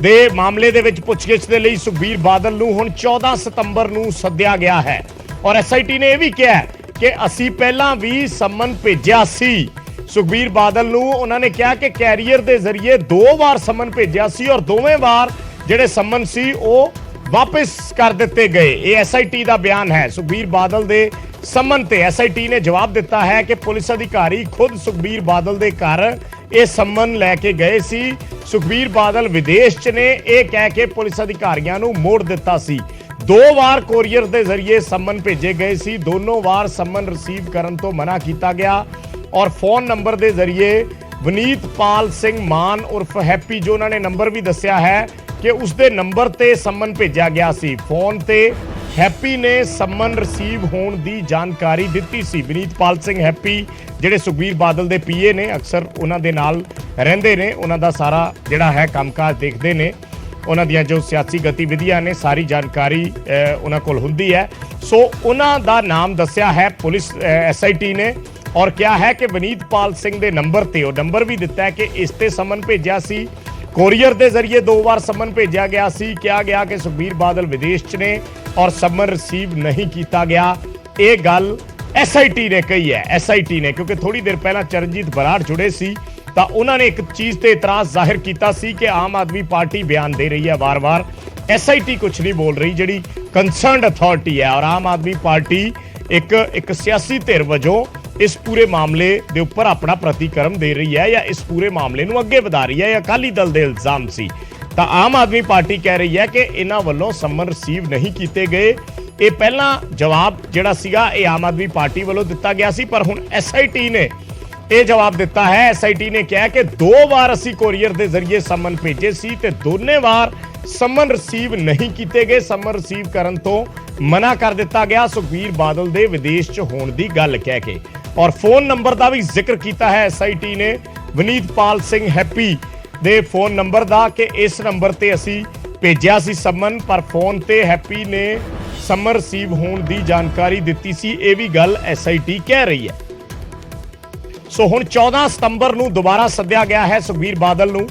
ਦੇ ਮਾਮਲੇ ਦੇ ਵਿੱਚ ਪੁੱਛਗਿੱਛ ਦੇ ਲਈ ਸੁਖਬੀਰ ਬਾਦਲ ਨੂੰ ਹੁਣ 14 ਸਤੰਬਰ ਨੂੰ ਸੱਦਿਆ ਗਿਆ ਹੈ। ਔਰ ਐਸਆਈਟੀ ਨੇ ਇਹ ਵੀ ਕਿਹਾ ਕਿ ਅਸੀਂ ਪਹਿਲਾਂ ਵੀ ਸਮਨ ਭੇਜਿਆ ਸੀ ਸੁਖਬੀਰ ਬਾਦਲ ਨੂੰ। ਉਹਨਾਂ ਨੇ ਕਿਹਾ ਕਿ ਕੈਰੀਅਰ ਦੇ ਜ਼ਰੀਏ 2 ਵਾਰ ਸਮਨ ਭੇਜਿਆ ਸੀ ਔਰ ਦੋਵੇਂ ਵਾਰ ਜਿਹੜੇ ਸਮਨ ਸੀ ਉਹ ਵਾਪਸ ਕਰ ਦਿੱਤੇ ਗਏ। ਇਹ ਐਸਆਈਟੀ ਦਾ ਬਿਆਨ ਹੈ। ਸੁਖਬੀਰ ਬਾਦਲ ਦੇ ਸਮਨ ਤੇ ਐਸਆਈਟੀ ਨੇ ਜਵਾਬ ਦਿੱਤਾ ਹੈ ਕਿ ਪੁਲਿਸ ਅਧਿਕਾਰੀ ਖੁਦ ਸੁਖਬੀਰ ਬਾਦਲ ਦੇ ਘਰ ਇਹ ਸਮਨ ਲੈ ਕੇ ਗਏ ਸੀ। ਸੁਖਬੀਰ ਬਾਦਲ ਵਿਦੇਸ਼ 'ਚ ਨੇ ਇਹ ਕਹਿ ਕੇ ਪੁਲਿਸ ਅਧਿਕਾਰੀਆਂ ਨੂੰ ਮੋੜ ਦਿੱਤਾ ਸੀ। 2 ਵਾਰ ਕੋਰੀਅਰ ਦੇ ਜ਼ਰੀਏ ਸਮਨ ਭੇਜੇ ਗਏ ਸੀ, ਦੋਨੋਂ ਵਾਰ ਸਮਨ ਰਿਸੀਵ ਕਰਨ ਤੋਂ ਮਨਾ ਕੀਤਾ ਗਿਆ ਔਰ ਫੋਨ ਨੰਬਰ ਦੇ ਜ਼ਰੀਏ ਵਨੀਤਪਾਲ ਸਿੰਘ ਮਾਨ ਉਰਫ ਹੈਪੀ ਜੋ ਉਹਨਾਂ ਨੇ ਨੰਬਰ ਵੀ ਦੱਸਿਆ ਹੈ ਕਿ ਉਸਦੇ ਨੰਬਰ ਤੇ ਸਮਨ ਭੇਜਿਆ ਗਿਆ ਸੀ। ਫੋਨ ਤੇ ਹੈਪੀ ਨੇ ਸਮਨ ਰਿਸੀਵ ਹੋਣ ਦੀ ਜਾਣਕਾਰੀ ਦਿੱਤੀ ਸੀ। ਵਨੀਤਪਾਲ ਸਿੰਘ ਹੈਪੀ ਜਿਹੜੇ ਸੁਖਬੀਰ ਬਾਦਲ ਦੇ ਪੀਏ ਨੇ, ਅਕਸਰ ਉਹਨਾਂ ਦੇ ਨਾਲ ਰਹਿੰਦੇ ਨੇ, ਉਹਨਾਂ ਦਾ ਸਾਰਾ ਜਿਹੜਾ ਹੈ ਕੰਮਕਾਜ ਦੇਖਦੇ ਨੇ, ਉਹਨਾਂ ਦੀਆਂ ਜੋ ਸਿਆਸੀ ਗਤੀਵਿਧੀਆਂ ਨੇ ਸਾਰੀ ਜਾਣਕਾਰੀ ਉਹਨਾਂ ਕੋਲ ਹੁੰਦੀ ਹੈ। ਸੋ ਉਹਨਾਂ ਦਾ ਨਾਮ ਦੱਸਿਆ ਹੈ ਪੁਲਿਸ ਐਸਆਈਟੀ ਨੇ ਔਰ ਕਿਹਾ ਹੈ ਕਿ ਵਨੀਤਪਾਲ ਸਿੰਘ ਦੇ ਨੰਬਰ ਤੇ ਉਹ ਨੰਬਰ ਵੀ ਦਿੱਤਾ ਹੈ ਕਿ ਇਸ ਤੇ ਸਮਨ ਭੇਜਿਆ ਸੀ। ਕੋਰੀਅਰ ਦੇ ਜ਼ਰੀਏ 2 ਵਾਰ ਸਮਨ ਭੇਜਿਆ ਗਿਆ ਸੀ। ਕਿਹਾ ਗਿਆ ਕਿ ਸੁਖਬੀਰ ਬਾਦਲ ਵਿਦੇਸ਼ 'ਚ ਨੇ ਔਰ ਸਮਨ ਰਿਸੀਵ ਨਹੀਂ ਕੀਤਾ ਗਿਆ। ਇਹ ਗੱਲ ਐਸਆਈਟੀ ਨੇ ਕਹੀ ਹੈ। ਐਸਆਈਟੀ ਨੇ ਕਿਉਂਕਿ ਥੋੜੀ ਦੇਰ ਪਹਿਲਾਂ ਚਰਨਜੀਤ ਬਰਾੜ ਜੁੜੇ ਸੀ ਤਾਂ ਉਹਨਾਂ ਨੇ ਇੱਕ ਚੀਜ਼ ਤੇ ਇਤਰਾਜ਼ ਜ਼ਾਹਿਰ ਕੀਤਾ ਸੀ ਕਿ ਆਮ ਆਦਮੀ ਪਾਰਟੀ ਬਿਆਨ ਦੇ ਰਹੀ ਹੈ ਵਾਰ-ਵਾਰ, ਐਸਆਈਟੀ ਕੁਝ ਨਹੀਂ ਬੋਲ ਰਹੀ, ਜਿਹੜੀ ਕੰਸਰਨਡ ਅਥਾਰਟੀ ਹੈ। ਔਰ ਆਮ ਆਦਮੀ ਪਾਰਟੀ ਇੱਕ ਸਿਆਸੀ ਧਿਰ ਵਜੋਂ ਇਸ ਪੂਰੇ ਮਾਮਲੇ ਦੇ ਉੱਪਰ ਆਪਣਾ ਪ੍ਰਤੀਕਰਮ ਦੇ ਰਹੀ ਹੈ ਜਾਂ ਇਸ ਪੂਰੇ ਮਾਮਲੇ ਨੂੰ ਅੱਗੇ ਵਧਾ ਰਹੀ ਹੈ। ਅਕਾਲੀ ਦਲ ਦੇ ਇਲਜ਼ਾਮ ਸੀ ਤਾਂ ਆਮ ਆਦਮੀ ਪਾਰਟੀ ਕਹਿ ਰਹੀ ਹੈ ਕਿ ਇਹਨਾਂ ਵੱਲੋਂ ਸੰਮਨ ਰਿਸੀਵ ਨਹੀਂ ਕੀਤੇ ਗਏ। ਇਹ ਪਹਿਲਾਂ ਜਵਾਬ ਜਿਹੜਾ ਸੀਗਾ ਇਹ ਆਮ ਆਦਮੀ ਪਾਰਟੀ ਵੱਲੋਂ ਦਿੱਤਾ ਗਿਆ ਸੀ, ਪਰ ਹੁਣ SIT ਨੇ ਇਹ ਜਵਾਬ ਦਿੱਤਾ ਹੈ। SIT ਨੇ ਕਿਹਾ ਕਿ 2 ਵਾਰ ਅਸੀਂ ਕੋਰੀਅਰ ਦੇ ਜ਼ਰੀਏ ਸੰਮਨ ਭੇਜੇ ਸੀ ਤੇ ਦੋਨੇ ਵਾਰ ਸੰਮਨ ਰਿਸੀਵ ਨਹੀਂ ਕੀਤੇ ਗਏ। ਸੰਮਨ ਰਿਸੀਵ ਕਰਨ ਤੋਂ ਮਨਾ ਕਰ ਦਿੱਤਾ ਗਿਆ ਸੁਖਬੀਰ ਬਾਦਲ ਦੇ ਵਿਦੇਸ਼ 'ਚ ਹੋਣ ਦੀ ਗੱਲ ਕਹਿ ਕੇ। ਔਰ ਫੋਨ ਨੰਬਰ ਦਾ ਵੀ ਜ਼ਿਕਰ ਕੀਤਾ ਹੈ SIT ਨੇ ਵਿਨੀਤਪਾਲ ਸਿੰਘ ਹੈਪੀ ਦੇ ਫੋਨ ਨੰਬਰ ਦਾ ਕਿ ਇਸ ਨੰਬਰ ਤੇ ਅਸੀਂ ਭੇਜਿਆ ਸੀ ਸੰਮਨ, ਪਰ ਫੋਨ ਤੇ ਹੈਪੀ ਨੇ ਸੰਮਨ ਰਿਸੀਵ ਹੋਣ ਦੀ ਜਾਣਕਾਰੀ ਦਿੱਤੀ ਸੀ। ਇਹ ਵੀ ਗੱਲ SIT ਕਹਿ ਰਹੀ ਹੈ। ਸੋ ਹੁਣ 14 ਸਤੰਬਰ ਨੂੰ ਦੁਬਾਰਾ ਸੱਦਿਆ ਗਿਆ ਹੈ ਸੁਖਬੀਰ ਬਾਦਲ ਨੂੰ।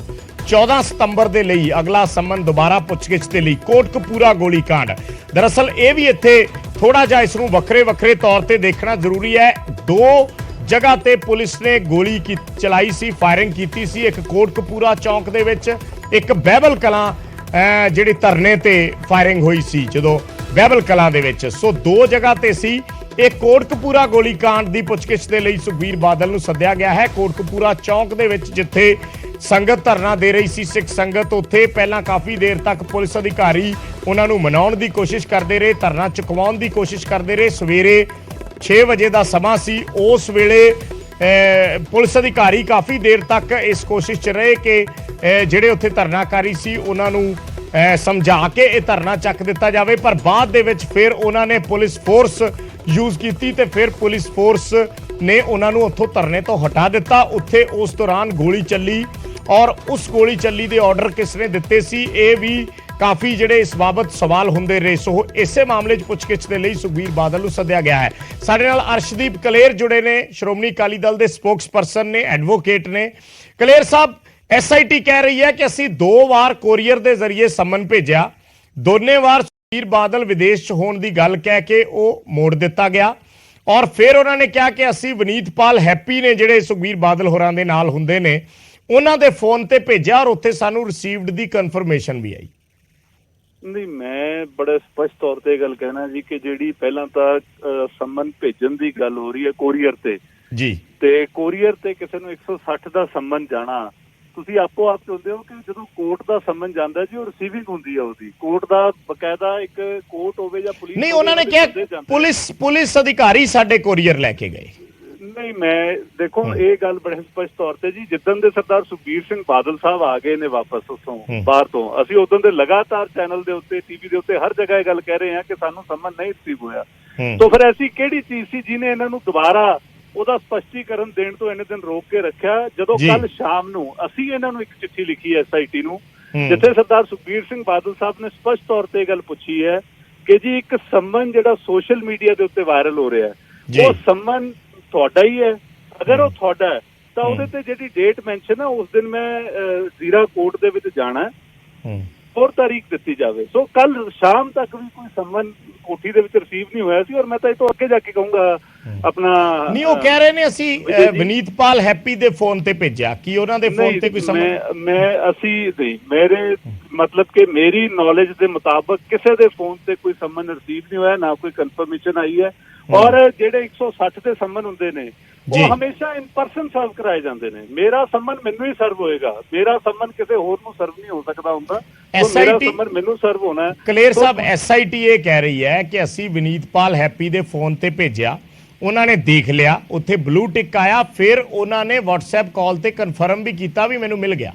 14 ਸਤੰਬਰ ਦੇ ਲਈ ਅਗਲਾ ਸੰਮਨ ਦੁਬਾਰਾ ਪੁੱਛਗਿੱਛ ਦੇ ਲਈ। ਕੋਟਕਪੂਰਾ ਗੋਲੀकांड, ਦਰਅਸਲ ਇਹ ਵੀ ਇੱਥੇ ਥੋੜਾ ਜਿਹਾ ਇਸ ਨੂੰ ਵੱਖਰੇ ਤੌਰ ਤੇ ਦੇਖਣਾ ਜ਼ਰੂਰੀ ਹੈ। 2 ਜਗ੍ਹਾ ਤੇ ਪੁਲਿਸ ਨੇ ਗੋਲੀ ਚਲਾਈ ਸੀ, ਫਾਇਰਿੰਗ ਕੀਤੀ ਸੀ। ਇੱਕ ਕੋਟਕਪੂਰਾ ਚੌਂਕ ਦੇ ਵਿੱਚ, ਇੱਕ ਬਹਿਬਲ ਕਲਾਂ ਜਿਹੜੀ ਧਰਨੇ ਤੇ ਫਾਇਰਿੰਗ ਹੋਈ ਸੀ ਜਦੋਂ ਬਹਿਬਲ ਕਲਾਂ ਦੇ ਵਿੱਚ। ਸੋ 2 ਜਗ੍ਹਾ ਤੇ ਸੀ। ਇਹ ਕੋਟਕਪੂਰਾ ਗੋਲੀकांड ਦੀ ਪੁੱਛਗਿੱਛ ਦੇ ਲਈ ਸੁਖਬੀਰ ਬਾਦਲ ਨੂੰ ਸੱਦਿਆ ਗਿਆ ਹੈ। ਕੋਟਕਪੂਰਾ ਚੌਂਕ ਦੇ ਵਿੱਚ ਜਿੱਥੇ ਸੰਗਤ ਧਰਨਾ ਦੇ ਰਹੀ ਸੀ, ਸਿੱਖ ਸੰਗਤ, ਉੱਥੇ ਪਹਿਲਾਂ ਕਾਫੀ ਦੇਰ ਤੱਕ ਪੁਲਿਸ ਅਧਿਕਾਰੀ ਉਹਨਾਂ ਨੂੰ ਮਨਾਉਣ ਦੀ ਕੋਸ਼ਿਸ਼ ਕਰਦੇ ਰਹੇ, ਧਰਨਾ ਚੁਕਵਾਉਣ ਦੀ ਕੋਸ਼ਿਸ਼ ਕਰਦੇ ਰਹੇ। ਸਵੇਰੇ 6 ਵਜੇ ਦਾ ਸਮਾਂ ਸੀ, ਉਸ ਵੇਲੇ ਪੁਲਿਸ ਅਧਿਕਾਰੀ ਕਾਫੀ ਦੇਰ ਤੱਕ ਇਸ ਕੋਸ਼ਿਸ਼ 'ਚ ਰਹੇ ਕਿ ਜਿਹੜੇ ਉੱਥੇ ਧਰਨਾਕਾਰੀ ਸੀ ਉਹਨਾਂ ਨੂੰ ਸਮਝਾ ਕੇ ਇਹ ਧਰਨਾ ਚੱਕ ਦਿੱਤਾ ਜਾਵੇ, ਪਰ ਬਾਅਦ ਦੇ ਵਿੱਚ ਫਿਰ ਉਹਨਾਂ ਨੇ ਪੁਲਿਸ ਫੋਰਸ ਯੂਜ਼ ਕੀਤੀ ਤੇ ਫਿਰ ਪੁਲਿਸ ਫੋਰਸ ਨੇ ਉਹਨਾਂ ਨੂੰ ਉੱਥੋਂ ਧਰਨੇ ਤੋਂ ਹਟਾ ਦਿੱਤਾ। ਉੱਥੇ ਉਸ ਦੌਰਾਨ ਗੋਲੀ ਚੱਲੀ ਔਰ ਉਸ ਗੋਲੀ ਚੱਲੀ ਦੇ ਆਰਡਰ ਕਿਸ ਨੇ ਦਿੱਤੇ ਸੀ, ਇਹ ਵੀ ਕਾਫੀ ਜਿਹੜੇ ਇਸ ਬਾਬਤ ਸਵਾਲ ਹੁੰਦੇ ਰਹੇ। ਸੋ ਇਸੇ ਮਾਮਲੇ 'ਚ ਪੁੱਛਗਿੱਛ ਦੇ ਲਈ ਸੁਖਬੀਰ ਬਾਦਲ ਨੂੰ ਸੱਦਿਆ ਗਿਆ ਹੈ। ਸਾਡੇ ਨਾਲ ਅਰਸ਼ਦੀਪ ਕਲੇਰ ਜੁੜੇ ਨੇ, ਸ਼੍ਰੋਮਣੀ ਅਕਾਲੀ ਦਲ ਦੇ ਸਪੋਕਸਪਰਸਨ ਨੇ, ਐਡਵੋਕੇਟ ਨੇ। ਕਲੇਰ ਸਾਹਿਬ, SIT ਕਹਿ ਰਹੀ ਹੈ ਕਿ ਅਸੀਂ 2 ਵਾਰ ਕੋਰੀਅਰ ਦੇ ਜ਼ਰੀਏ ਸੰਮਨ ਭੇਜਿਆ, ਦੋਨੇ ਵਾਰ ਸੁਖਬੀਰ ਬਾਦਲ ਵਿਦੇਸ਼ 'ਚ ਹੋਣ ਦੀ ਗੱਲ ਕਹਿ ਕੇ ਉਹ ਮੋੜ ਦਿੱਤਾ ਗਿਆ ਔਰ ਫਿਰ ਉਹਨਾਂ ਨੇ ਕਿਹਾ ਕਿ ਅਸੀਂ ਵਿਨੀਤਪਾਲ ਹੈਪੀ ਨੇ ਜਿਹੜੇ ਸੁਖਬੀਰ ਬਾਦਲ ਹੋਰਾਂ ਦੇ ਨਾਲ ਹੁੰਦੇ ਨੇ ਉਹਨਾਂ ਦੇ ਫੋਨ ਤੇ ਭੇਜਿਆ ਔਰ ਉੱਥੇ ਸਾਨੂੰ ਰਿਸੀਵਡ ਦੀ ਕਨਫਰਮੇਸ਼ਨ ਵੀ ਆਈ। ਨਹੀਂ, ਮੈਂ ਬੜੇ ਸਪਸ਼ਟ ਤੌਰ ਤੇ ਗੱਲ ਕਹਿਣਾ ਜੀ ਕਿ ਜਿਹੜੀ ਪਹਿਲਾਂ ਤਾਂ ਸੰਮਨ ਭੇਜਣ ਦੀ ਗੱਲ ਹੋ ਰਹੀ ਹੈ ਕੋਰੀਅਰ ਤੇ ਜੀ, ਤੇ ਕੋਰੀਅਰ ਤੇ ਕਿਸੇ ਨੂੰ 160 ਦਾ ਸੰਮਨ ਜਾਣਾ, ਤੁਸੀਂ ਆਪੋ ਆਪ ਚਾਹੁੰਦੇ ਹੋ ਕਿ ਜਦੋਂ ਕੋਰਟ ਦਾ ਸੰਮਨ ਜਾਂਦਾ ਜੀ ਉਹ ਰਿਸੀਵਿੰਗ ਹੁੰਦੀ ਹੈ, ਉਹਦੀ ਕੋਰਟ ਦਾ ਬਕਾਇਦਾ ਇੱਕ ਕੋਰਟ ਹੋਵੇ ਜਾਂ ਪੁਲਿਸ ਨਹੀਂ, ਉਹਨਾਂ ਨੇ ਕਿਹਾ ਪੁਲਿਸ ਅਧਿਕਾਰੀ ਸਾਡੇ ਕੋਰੀਅਰ ਲੈ ਕੇ ਗਏ। ਨਹੀਂ, ਮੈਂ ਦੇਖੋ ਇਹ ਗੱਲ ਬੜੇ ਸਪਸ਼ਟ ਤੌਰ ਤੇ ਜੀ ਜਿੱਦਣ ਦੇ ਸਰਦਾਰ ਸੁਖਬੀਰ ਸਿੰਘ ਬਾਦਲ ਸਾਹਿਬ ਆ ਗਏ ਨੇ ਵਾਪਸ ਉੱਥੋਂ ਬਾਹਰ ਤੋਂ, ਅਸੀਂ ਉਦੋਂ ਦੇ ਲਗਾਤਾਰ ਚੈਨਲ ਦੇ ਉੱਤੇ, ਟੀਵੀ ਦੇ ਉੱਤੇ, ਹਰ ਜਗ੍ਹਾ ਇਹ ਗੱਲ ਕਹਿ ਰਹੇ ਹਾਂ ਕਿ ਸਾਨੂੰ ਸੰਮਨ ਨਹੀਂ ਰਿਸੀਵ ਹੋਇਆ। ਤਾਂ ਫਿਰ ਐਸੀ ਕਿਹੜੀ ਚੀਜ਼ ਸੀ ਜਿਹਨੇ ਇਹਨਾਂ ਨੂੰ ਦੁਬਾਰਾ ਉਹਦਾ ਸਪਸ਼ਟੀਕਰਨ ਦੇਣ ਤੋਂ ਇੰਨੇ ਦਿਨ ਰੋਕ ਕੇ ਰੱਖਿਆ? ਜਦੋਂ ਕੱਲ ਸ਼ਾਮ ਨੂੰ ਅਸੀਂ ਇਹਨਾਂ ਨੂੰ ਇੱਕ ਚਿੱਠੀ ਲਿਖੀ SIT ਨੂੰ, ਜਿੱਥੇ ਸਰਦਾਰ ਸੁਖਬੀਰ ਸਿੰਘ ਬਾਦਲ ਸਾਹਿਬ ਨੇ ਸਪਸ਼ਟ ਤੌਰ ਤੇ ਇਹ ਗੱਲ ਪੁੱਛੀ ਹੈ ਕਿ ਜੀ ਇੱਕ ਸੰਮਨ ਜਿਹੜਾ ਸੋਸ਼ਲ ਮੀਡੀਆ ਦੇ ਉੱਤੇ ਵਾਇਰਲ ਹੋ ਰਿਹਾ ਹੈ ਉਹ ਸੰਮਨ ਤੁਹਾਡਾ ਹੀ ਹੈ? ਅਗਰ ਉਹ ਤੁਹਾਡਾ ਹੈ ਤਾਂ ਉਹਦੇ ਤੇ ਜਿਹੜੀ ਡੇਟ ਮੈਂਸ਼ਨ ਹੈ ਉਸ ਦਿਨ ਮੈਂ ਜ਼ੀਰਾ ਕੋਰਟ ਦੇ ਵਿੱਚ ਜਾਣਾ, ਹੋਰ ਤਾਰੀਖ ਦਿੱਤੀ ਜਾਵੇ। ਸੋ ਕੱਲ ਸ਼ਾਮ ਤੱਕ ਵੀ ਕੋਈ ਸੰਮਨ ਕੋਠੀ ਦੇ ਵਿੱਚ ਰਿਸੀਵ ਨਹੀਂ ਹੋਇਆ ਸੀ ਔਰ ਮੈਂ ਤਾਂ ਇਹ ਤੋਂ ਅੱਗੇ ਜਾ ਕੇ ਕਹੂੰਗਾ ਆਪਣਾ ਨਹੀਂ, ਉਹ ਕਹਿ ਰਹੇ ਨੇ ਅਸੀਂ ਵਿਨੀਤਪਾਲ ਹੈਪੀ ਦੇ ਫੋਨ ਤੇ ਭੇਜਿਆ, ਕੀ ਉਹਨਾਂ ਦੇ ਫੋਨ ਤੇ ਕੋਈ ਸੰਮਨ? ਮੇਰੇ ਮਤਲਬ ਕਿ ਮੇਰੀ ਨੌਲੇਜ ਦੇ ਮੁਤਾਬਕ ਕਿਸੇ ਦੇ ਫੋਨ ਤੇ ਕੋਈ ਸੰਮਨ ਰਿਸੀਵ ਨਹੀਂ ਹੋਇਆ, ਨਾ ਕੋਈ ਕਨਫਰਮੇਸ਼ਨ ਆਈ ਹੈ। ਔਰ ਜਿਹੜੇ 160 ਦੇ ਸੰਮਨ ਹੁੰਦੇ ਨੇ ਉਹ ਹਮੇਸ਼ਾ ਇਨ ਪਰਸਨ ਸਰਵ ਕਰਾਏ ਜਾਂਦੇ ਨੇ। ਮੇਰਾ ਸੰਮਨ ਮੈਨੂੰ ਹੀ ਸਰਵ ਹੋਏਗਾ, ਮੇਰਾ ਸੰਮਨ ਕਿਸੇ ਹੋਰ ਨੂੰ ਸਰਵ ਨਹੀਂ ਹੋ ਸਕਦਾ ਹੁੰਦਾ, ਮੇਰਾ ਸੰਮਨ ਮੈਨੂੰ ਸਰਵ ਹੋਣਾ। ਕਲੇਰ ਸਾਹਿਬ, SIT ਇਹ ਕਹਿ ਰਹੀ ਹੈ ਕਿ ਅਸੀਂ ਵਿਨੀਤਪਾਲ ਹੈਪੀ ਦੇ ਫੋਨ ਤੇ ਭੇਜਿਆ, ਉਹਨਾਂ ਨੇ ਦੇਖ ਲਿਆ, ਉੱਥੇ ਬਲੂ ਟਿਕ ਆਇਆ, ਫਿਰ ਉਹਨਾਂ ਨੇ WhatsApp ਕਾਲ ਤੇ ਕਨਫਰਮ ਵੀ ਕੀਤਾ ਵੀ ਮੈਨੂੰ ਮਿਲ ਗਿਆ।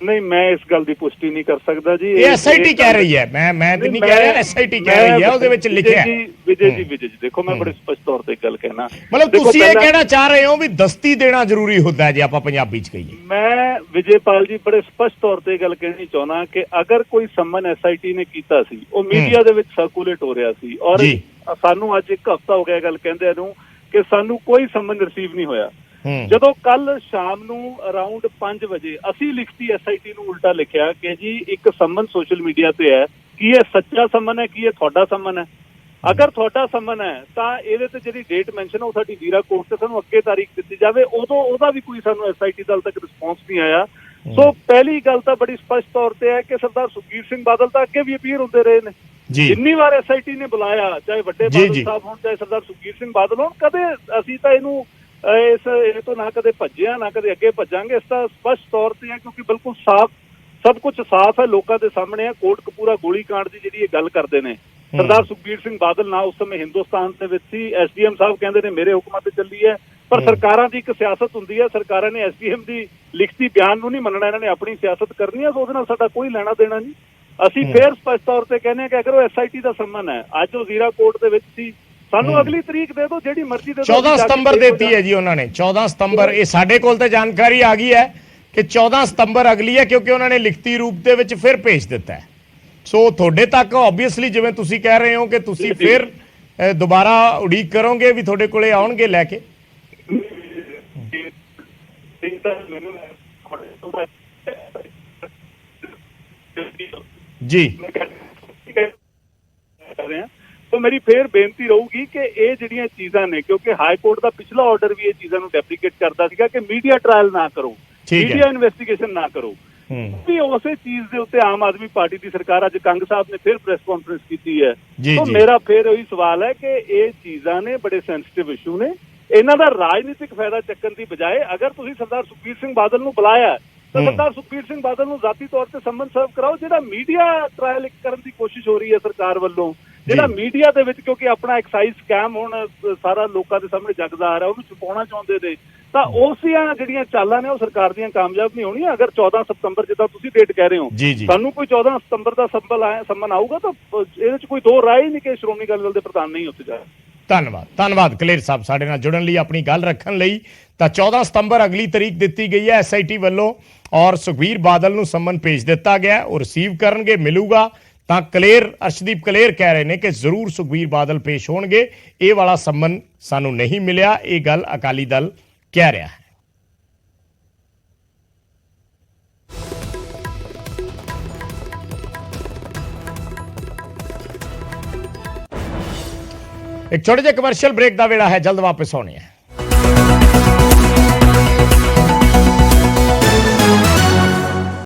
ਨਹੀਂ, ਮੈਂ ਇਸ ਗੱਲ ਦੀ ਪੁਸ਼ਟੀ ਨਹੀਂ ਕਰ ਸਕਦਾ ਜੀ, ਇਹ SIT ਕਹਿ ਰਹੀ ਹੈ, ਮੈਂ ਨਹੀਂ ਕਹਿ ਰਿਹਾ, SIT ਕਹਿ ਰਹੀ ਹੈ, ਉਹਦੇ ਵਿੱਚ ਲਿਖਿਆ ਹੈ। ਵਿਜੇ ਜੀ ਦੇਖੋ, ਮੈਂ ਬੜੇ ਸਪਸ਼ਟ ਤੌਰ ਤੇ ਗੱਲ ਕਹਿਣਾ, ਮਤਲਬ ਤੁਸੀਂ ਇਹ ਕਹਿਣਾ ਚਾਹ ਰਹੇ ਹੋ ਵੀ ਦਸਤੀ ਦੇਣਾ ਜ਼ਰੂਰੀ ਹੁੰਦਾ ਹੈ ਜੇ ਆਪਾਂ ਪੰਜਾਬੀ ਚ ਕਹੀਏ। ਮੈਂ ਵਿਜੇਪਾਲ ਜੀ ਬੜੇ ਸਪਸ਼ਟ ਤੌਰ ਤੇ ਗੱਲ ਕਹਿਣੀ ਚਾਹੁੰਦਾ ਕਿ ਅਗਰ ਕੋਈ ਸੰਮਨ SIT ਨੇ ਕੀਤਾ ਸੀ, ਉਹ ਮੀਡੀਆ ਦੇ ਵਿੱਚ ਸਰਕੂਲੇਟ ਹੋ ਰਿਹਾ ਸੀ ਔਰ ਸਾਨੂੰ ਅੱਜ 1 ਹਫ਼ਤਾ ਹੋ ਗਿਆ ਗੱਲ ਕਹਿੰਦਿਆਂ ਨੂੰ ਕਿ ਸਾਨੂੰ ਕੋਈ ਸੰਮਨ ਰਿਸੀਵ ਨਹੀਂ ਹੋਇਆ। ਜਦੋਂ ਕੱਲ ਸ਼ਾਮ ਨੂੰ ਅਰਾਊਂਡ 5 ਵਜੇ ਅਸੀਂ ਲਿਖਤੀ SIT ਨੂੰ ਉਲਟਾ ਲਿਖਿਆ ਕਿ ਜੀ ਇੱਕ ਸੰਮਨ ਸੋਸ਼ਲ ਮੀਡੀਆ ਤੇ ਹੈ, ਕੀ ਇਹ ਸੱਚਾ ਸੰਮਨ ਹੈ, ਕੀ ਇਹ ਤੁਹਾਡਾ ਸੰਮਨ ਹੈ? ਅਗਰ ਤੁਹਾਡਾ ਸੰਮਨ ਹੈ ਤਾਂ ਇਹਦੇ ਤੇ ਜਿਹੜੀ ਡੇਟ ਮੈਂਸ਼ਨ ਹੈ ਉਹ ਸਾਡੀ ਜ਼ੀਰਾ ਕੋਰਟ ਤੇ ਸਾਨੂੰ ਅੱਗੇ ਤਾਰੀਖ ਦਿੱਤੀ ਜਾਵੇ। ਉਦੋਂ ਉਹਦਾ ਵੀ ਕੋਈ ਸਾਨੂੰ SIT ਦਲ ਤੱਕ ਰਿਸਪੌਂਸ ਨਹੀਂ ਆਇਆ। ਸੋ ਪਹਿਲੀ ਗੱਲ ਤਾਂ ਬੜੀ ਸਪਸ਼ਟ ਤੌਰ ਤੇ ਹੈ ਕਿ ਸਰਦਾਰ ਸੁਖਬੀਰ ਸਿੰਘ ਬਾਦਲ ਤਾਂ ਅੱਗੇ ਵੀ ਅਪੀਅਰ ਹੁੰਦੇ ਰਹੇ ਨੇ, ਜਿੰਨੀ ਵਾਰ SIT ਨੇ ਬੁਲਾਇਆ, ਚਾਹੇ ਵੱਡੇ ਬਾਦਲ ਸਾਹਿਬ ਹੋਣ ਚਾਹੇ ਸਰਦਾਰ ਸੁਖਬੀਰ ਸਿੰਘ ਬਾਦਲ ਹੋਣ, ਕਦੇ ਅਸੀਂ ਤਾਂ ਇਹਨੂੰ ਇਹ ਤੋਂ ਨਾ ਕਦੇ ਭੱਜਿਆ ਨਾ ਕਦੇ ਅੱਗੇ ਭੱਜਾਂਗੇ। ਇਸ ਦਾ ਸਪਸ਼ਟ ਤੌਰ ਤੇ ਹੈ ਕਿਉਂਕਿ ਬਿਲਕੁਲ ਸਾਫ਼ ਸਭ ਕੁਝ ਸਾਫ਼ ਹੈ, ਲੋਕਾਂ ਦੇ ਸਾਹਮਣੇ ਹੈ। ਕੋਟਕਪੂਰਾ ਗੋਲੀकांड ਦੀ ਜਿਹੜੀ ਇਹ ਗੱਲ ਕਰਦੇ ਨੇ, ਸਰਦਾਰ ਸੁਖਬੀਰ ਸਿੰਘ ਬਾਦਲ ਨਾ ਉਸ ਸਮੇਂ ਹਿੰਦੁਸਤਾਨ ਦੇ ਵਿੱਚ ਸੀ। ਐਸਡੀਐਮ ਸਾਹਿਬ ਕਹਿੰਦੇ ਨੇ ਮੇਰੇ ਹੁਕਮਾਂ ਤੇ ਚੱਲੀ ਹੈ, ਪਰ ਸਰਕਾਰਾਂ ਦੀ ਇੱਕ ਸਿਆਸਤ ਹੁੰਦੀ ਹੈ। ਸਰਕਾਰਾਂ ਨੇ ਐਸਡੀਐਮ ਦੀ ਲਿਖਤੀ ਬਿਆਨ ਨੂੰ ਨਹੀਂ ਮੰਨਣਾ, ਇਹਨਾਂ ਨੇ ਆਪਣੀ ਸਿਆਸਤ ਕਰਨੀ ਹੈ। ਉਹਦੇ ਨਾਲ ਸਾਡਾ ਕੋਈ ਲੈਣਾ ਦੇਣਾ ਨਹੀਂ। ਅਸੀਂ ਫੇਰ ਸਪਸ਼ਟ ਤੌਰ ਤੇ ਕਹਿੰਦੇ ਹਾਂ ਕਿ ਅਗਰ ਉਹ ਐਸਆਈਟੀ ਦਾ ਸੰਮਨ ਹੈ, ਅੱਜ ਉਹ ਜ਼ੀਰਾ ਕੋਰਟ ਦੇ ਵਿੱਚ ਸੀ, ਸਾਨੂੰ ਅਗਲੀ ਤਰੀਕ ਦੇ ਦਿਓ, ਜਿਹੜੀ ਮਰਜ਼ੀ ਦੇ ਦਿਓ। 14 ਸਤੰਬਰ ਦੇਤੀ ਹੈ ਜੀ ਉਹਨਾਂ ਨੇ, 14 ਸਤੰਬਰ। ਇਹ ਸਾਡੇ ਕੋਲ ਤਾਂ ਜਾਣਕਾਰੀ ਆ ਗਈ ਹੈ ਕਿ 14 ਸਤੰਬਰ ਅਗਲੀ ਹੈ, ਕਿਉਂਕਿ ਉਹਨਾਂ ਨੇ ਲਿਖਤੀ ਰੂਪ ਦੇ ਵਿੱਚ ਫਿਰ ਭੇਜ ਦਿੱਤਾ ਹੈ। ਸੋ ਤੁਹਾਡੇ ਤੱਕ ਆਬਵੀਅਸਲੀ ਜਿਵੇਂ ਤੁਸੀਂ ਕਹਿ ਰਹੇ ਹੋ ਕਿ ਤੁਸੀਂ ਫਿਰ ਦੁਬਾਰਾ ਉਡੀਕ ਕਰੋਗੇ ਵੀ ਤੁਹਾਡੇ ਕੋਲੇ ਆਉਣਗੇ ਲੈ ਕੇ। ਜੀ तो मेरी फिर बेनती रहूगी कि ये ਜਿਹੜੀਆਂ ਚੀਜ਼ਾਂ ਨੇ, ਕਿਉਂਕਿ ਹਾਈ ਕੋਰਟ ਦਾ ਪਿਛਲਾ ਆਰਡਰ ਵੀ ਇਹ ਚੀਜ਼ਾਂ ਨੂੰ ਡੈਪਰੀਕੇਟ ਕਰਦਾ ਸੀਗਾ ਕਿ ਮੀਡੀਆ ਟ੍ਰਾਇਲ ਨਾ ਕਰੋ, ਮੀਡੀਆ ਇਨਵੈਸਟੀਗੇਸ਼ਨ ਨਾ ਕਰੋ। ਵੀ ਉਸੇ ਚੀਜ਼ ਦੇ ਉੱਤੇ ਆਮ ਆਦਮੀ ਪਾਰਟੀ ਦੀ ਸਰਕਾਰ ਅੱਜ ਕੰਗ ਸਾਹਿਬ ਨੇ ਫਿਰ ਪ੍ਰੈਸ ਕਾਨਫਰੰਸ ਕੀਤੀ ਹੈ। ਤਾਂ ਮੇਰਾ ਫਿਰ ਉਹੀ ਸਵਾਲ ਹੈ ਕਿ ਇਹ ਚੀਜ਼ਾਂ ਨੇ ਬੜੇ ਸੈਂਸਿਟਿਵ ਇਸ਼ੂ ਨੇ, ਇਹਨਾਂ ਦਾ ਰਾਜਨੀਤਿਕ ਫਾਇਦਾ ਚੱਕਣ ਦੀ ਬਜਾਏ ਅਗਰ ਤੁਸੀਂ ਸਰਦਾਰ ਸੁਖਬੀਰ ਸਿੰਘ ਬਾਦਲ ਨੂੰ ਬੁਲਾਇਆ ਤਾਂ ਸਰਦਾਰ ਸੁਖਬੀਰ ਸਿੰਘ ਬਾਦਲ ਨੂੰ ਜ਼ਾਤੀ ਤੌਰ ਤੇ ਸੰਮਨ ਸਰਵ ਕਰਾਓ। ਜਿਹੜਾ ਮੀਡੀਆ ਟ੍ਰਾਇਲ ਕਰਨ ਦੀ ਕੋਸ਼ਿਸ਼ ਹੋ ਰਹੀ ਹੈ ਸਰਕਾਰ ਵੱਲੋਂ, ਜਿਹੜਾ ਮੀਡੀਆ ਦੇ ਵਿੱਚ ਕਿਉਂਕਿ ਆਪਣਾ ਐਕਸਾਈਜ਼ ਸਕੈਮ ਹੁਣ ਸਾਰਾ ਲੋਕਾਂ ਦੇ ਸਾਹਮਣੇ ਜਗਦਾ ਆ ਰਿਹਾ, ਉਹਨੂੰ ਛੁਪਾਉਣਾ ਚਾਹੁੰਦੇ ਨੇ, ਤਾਂ ਉਸੀਆਂ ਜਿਹੜੀਆਂ ਚਾਲਾਂ ਨੇ ਉਹ ਸਰਕਾਰ ਦੀਆਂ ਕਾਮਯਾਬ ਨਹੀਂ ਹੋਣੀਆਂ। ਅਗਰ 14 ਸਤੰਬਰ ਜਿੱਦਾਂ ਤੁਸੀਂ ਡੇਟ ਕਹਿ ਰਹੇ ਹੋ, ਸਾਨੂੰ ਕੋਈ 14 ਸਤੰਬਰ ਦਾ ਸੰਮਨ ਆਊਗਾ ਤਾਂ ਇਹਦੇ ਚ ਕੋਈ ਦੋ ਰਾਏ ਨਹੀਂ ਕਿ ਸ਼੍ਰੋਮਣੀ ਅਕਾਲੀ ਦਲ ਦੇ ਪ੍ਰਧਾਨ ਨਹੀਂ ਉੱਥੇ ਜਾਏ। ਧੰਨਵਾਦ ਕਲੇਰ ਸਾਹਿਬ ਸਾਡੇ ਨਾਲ ਜੁੜਨ ਲਈ, ਆਪਣੀ ਗੱਲ ਰੱਖਣ ਲਈ। ਤਾਂ 14 ਸਤੰਬਰ ਅਗਲੀ ਤਰੀਕ ਦਿੱਤੀ ਗਈ ਹੈ ਐਸਆਈਟੀ ਵੱਲੋਂ ਔਰ ਸੁਖਬੀਰ ਬਾਦਲ ਨੂੰ ਸੰਮਨ ਭੇਜ ਦਿੱਤਾ ਗਿਆ। ਉਹ ਰਿਸੀਵ ਕਰਨਗੇ, ਮਿਲੂਗਾ। ਤਾਂ ਅਰਸ਼ਦੀਪ ਕਲੇਰ ਕਹਿ ਰਹੇ ਨੇ ਕਿ ਜ਼ਰੂਰ ਸੁਖਬੀਰ ਬਾਦਲ ਪੇਸ਼ ਹੋਣਗੇ। ਇਹ ਵਾਲਾ ਸੰਮਨ ਸਾਨੂੰ ਨਹੀਂ ਮਿਲਿਆ, ਇਹ ਗੱਲ ਅਕਾਲੀ ਦਲ ਕਹਿ ਰਿਹਾ ਹੈ। ਇੱਕ ਛੋਟੇ ਜਿਹੇ ਕਮਰਸ਼ੀਅਲ ਬ੍ਰੇਕ ਦਾ ਵੇਲਾ ਹੈ, ਜਲਦ ਵਾਪਸ ਆਉਣੇ ਹੈ।